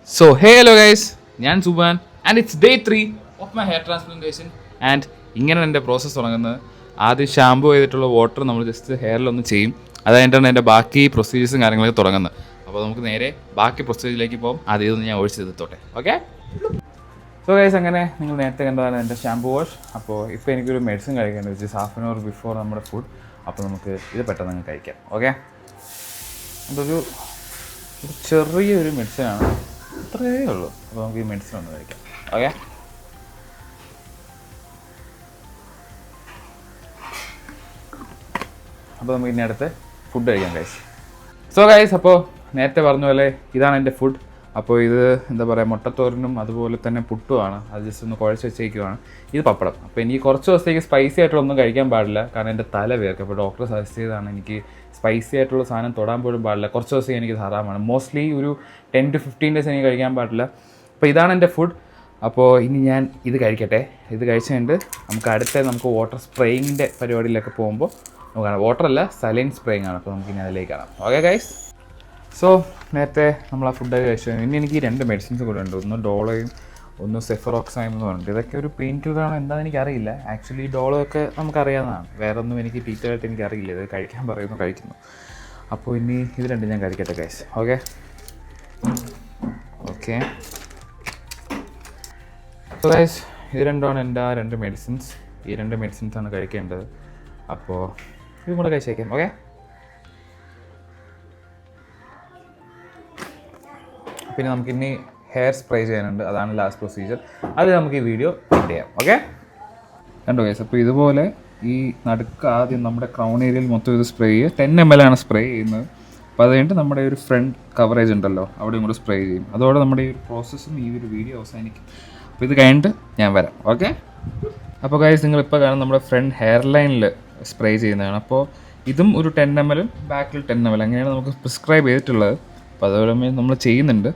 So, hey hello guys, ഞാൻ സുബാൻ and its day 3 of my hair transplantation. And ഇങ്ങനെ എൻ്റെ പ്രോസസ്സ് തുടങ്ങുന്നത്. ആദ്യം ഷാമ്പു ചെയ്തിട്ടുള്ള വാട്ടർ നമ്മൾ ജസ്റ്റ് ഹെയറിലൊന്ന് ചെയ്യും. അതായിട്ടാണ് എൻ്റെ ബാക്കി പ്രൊസീജിയേഴ്സും കാര്യങ്ങളൊക്കെ തുടങ്ങുന്നത്. അപ്പോൾ നമുക്ക് നേരെ ബാക്കി പ്രൊസീജിയറിലേക്ക് പോകും. ആദ്യം ഇതൊന്ന് ഞാൻ ഒഴിച്ച് തീർത്തോട്ടെ. ഓക്കെ. സോ ഗൈസ്, അങ്ങനെ നിങ്ങൾ നേരത്തെ കണ്ടതാണ് എൻ്റെ ഷാമ്പു വാഷ്. അപ്പോൾ ഇപ്പോൾ എനിക്കൊരു മെഡിസിൻ കഴിക്കേണ്ടത് വെച്ച് ഹാഫ് ആൻ അവർ ബിഫോർ നമ്മുടെ ഫുഡ്. അപ്പോൾ നമുക്ക് ഇത് പെട്ടെന്ന് അങ്ങ് കഴിക്കാം. ഓക്കെ. അതൊരു ചെറിയൊരു മെഡിസിനാണ്, അത്രയേ ഉള്ളൂ. അപ്പോൾ നമുക്ക് ഈ മെഡിസിൻ ഒന്ന് കഴിക്കാം. ഓക്കെ. അപ്പോൾ നമുക്ക് ഇനി അടുത്ത് ഫുഡ് കഴിക്കാം ഗൈസ്. സോ ഗൈസ്, അപ്പോൾ നേരത്തെ പറഞ്ഞ പോലെ ഇതാണ് എൻ്റെ ഫുഡ്. അപ്പോൾ ഇത് എന്താ പറയുക, മുട്ടത്തോരനും അതുപോലെ തന്നെ പുട്ടുമാണ്. അത് ജസ്റ്റ് ഒന്ന് കുഴച്ച് വെച്ചേക്കുവാണ്. ഇത് പപ്പടം. അപ്പോൾ എനിക്ക് കുറച്ച് ദിവസത്തേക്ക് സ്പൈസി ആയിട്ടുള്ളൊന്നും കഴിക്കാൻ പാടില്ല, കാരണം എൻ്റെ തല വേർക്കും. അപ്പോൾ ഡോക്ടർ സജസ്റ്റ് ചെയ്തതാണ് എനിക്ക് സ്പൈസി ആയിട്ടുള്ള സാധനം തൊടാൻ പോലും പാടില്ല. കുറച്ച് ദിവസത്തേക്ക് എനിക്ക് ധാരാളമാണ്. മോസ്റ്റ്ലി ഒരു 10 to 15 days എനിക്ക് കഴിക്കാൻ പാടില്ല. അപ്പോൾ ഇതാണ് എൻ്റെ ഫുഡ്. അപ്പോൾ ഇനി ഞാൻ ഇത് കഴിക്കട്ടെ. ഇത് കഴിച്ച് കഴിഞ്ഞിട്ട് നമുക്ക് വാട്ടർ സ്പ്രേയിങ്ങിൻ്റെ പരിപാടിയിലൊക്കെ പോകുമ്പോൾ നമുക്ക് കാണാം. വാട്ടറല്ല, സലൈൻ സ്പ്രേയിങ് ആണ്. അപ്പോൾ നമുക്ക് ഇനി അതിലേക്ക് കാണാം. Okay guys. സോ നേരത്തെ നമ്മൾ ആ ഫുഡൊക്കെ കഴിച്ചു. ഇനി എനിക്ക് 2 മെഡിസിൻസ് കൂടെ ഉണ്ട്. ഒന്ന് ഡോളോയും ഒന്ന് സെഫറോക്സൈം എന്ന് പറഞ്ഞിട്ട്. ഇതൊക്കെ ഒരു പെയിൻ കില്ലറാണോ എന്താണെന്ന് എനിക്കറിയില്ല. ആക്ച്വലി ഡോളോ ഒക്കെ നമുക്കറിയാവുന്നതാണ്. വേറെ ഒന്നും എനിക്ക് ഡീറ്റെയിൽ ആയിട്ട് എനിക്കറിയില്ല. ഇത് കഴിക്കാൻ പറയുന്നു, കഴിക്കുന്നു. അപ്പോൾ ഇനി ഇത് 2 ഞാൻ കഴിക്കട്ടെ guys. Okay. Okay. So guys, ഇത് 2ആണ് എൻ്റെ 2 മെഡിസിൻസ്. ഈ 2 മെഡിസിൻസാണ് കഴിക്കേണ്ടത്. അപ്പോൾ ഇതും കൂടെ കഴിച്ചേക്കാം. ഓക്കെ. പിന്നെ നമുക്കിനി ഹെയർ സ്പ്രേ ചെയ്യാനുണ്ട്. അതാണ് ലാസ്റ്റ് പ്രൊസീജിയർ. അത് നമുക്ക് ഈ വീഡിയോ എൻഡ് ചെയ്യാം. ഓക്കെ. കണ്ടോ ഗൈസ്. അപ്പോൾ ഇതുപോലെ ഈ നടുക്ക് ആദ്യം നമ്മുടെ ക്രൗൺ ഏരിയയിൽ മൊത്തം ഇത് സ്പ്രേ ചെയ്യുക. 10 ml ആണ് സ്പ്രേ ചെയ്യുന്നത്. അപ്പോൾ അത് കഴിഞ്ഞിട്ട് നമ്മുടെ ഒരു ഫ്രണ്ട് കവറേജ് ഉണ്ടല്ലോ, അവിടെയും കൂടെ സ്പ്രേ ചെയ്യും. അതോടെ നമ്മുടെ ഈ ഒരു പ്രോസസ്സും ഈ ഒരു വീഡിയോ അവസാനിക്കും. അപ്പോൾ ഇത് കഴിഞ്ഞിട്ട് ഞാൻ വരാം. ഓക്കെ. അപ്പോൾ ഗൈസ്, നിങ്ങളിപ്പോൾ കാണുന്ന നമ്മുടെ ഫ്രണ്ട് ഹെയർ ലൈനിൽ സ്പ്രേ ചെയ്യുന്നതാണ്. അപ്പോൾ ഇതും ഒരു 10 ml ബാക്കിൽ 10 ml അങ്ങനെയാണ് നമുക്ക് പ്രിസ്ക്രൈബ് ചെയ്തിട്ടുള്ളത്. അപ്പോൾ അതുപോലെ നമ്മൾ ചെയ്യുന്നുണ്ട്.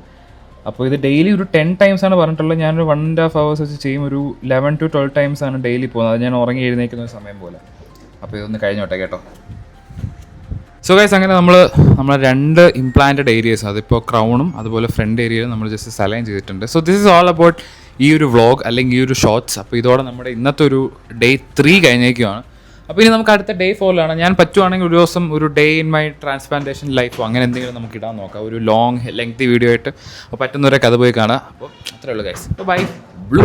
അപ്പോൾ ഇത് ഡെയിലി ഒരു 10 times ആണ് പറഞ്ഞിട്ടുള്ളത്. ഞാനൊരു 1.5 hours വെച്ച് ചെയ്യും. ഒരു 11 to 12 times ആണ് ഡെയിലി പോകുന്നത്. അത് ഞാൻ ഉറങ്ങി എഴുന്നേക്കുന്ന ഒരു സമയം പോലെ. അപ്പോൾ ഇതൊന്ന് കഴിഞ്ഞോട്ടെ കേട്ടോ. സോ ഗൈസ്, അങ്ങനെ നമ്മളെ 2 ഇംപ്ലാന്റഡ് ഏരിയസ്, അതിപ്പോൾ ക്രൗണും അതുപോലെ ഫ്രണ്ട് ഏരിയയിലും നമ്മൾ ജസ്റ്റ് സലൈൻ ചെയ്തിട്ടുണ്ട്. So this is all about ഈ ഒരു വ്ളോഗ് അല്ലെങ്കിൽ ഈ ഒരു ഷോർട്സ്. അപ്പോൾ ഇതോടെ നമ്മുടെ ഇന്നത്തെ ഒരു ഡേ 3 കഴിഞ്ഞേക്കുവാണ്. അപ്പോൾ ഇനി നമുക്ക് അടുത്ത ഡേ 4 ഞാൻ പറ്റുവാണെങ്കിൽ ഒരു ദിവസം ഒരു ഡേ ഇൻ മൈ ട്രാൻസ്പ്ലാന്റേഷൻ ലൈഫോ അങ്ങനെ എന്തെങ്കിലും നമുക്ക് ഇടാൻ നോക്കാം. ഒരു ലോങ് ലെങ്തി വീഡിയോ ആയിട്ട്. അപ്പോൾ പറ്റുന്നവരൊക്കെ അത് പോയി കാണാം. അപ്പോൾ അത്രേ ഉള്ളൂ ഗൈസ്. ബൈ. ബ്ലൂ.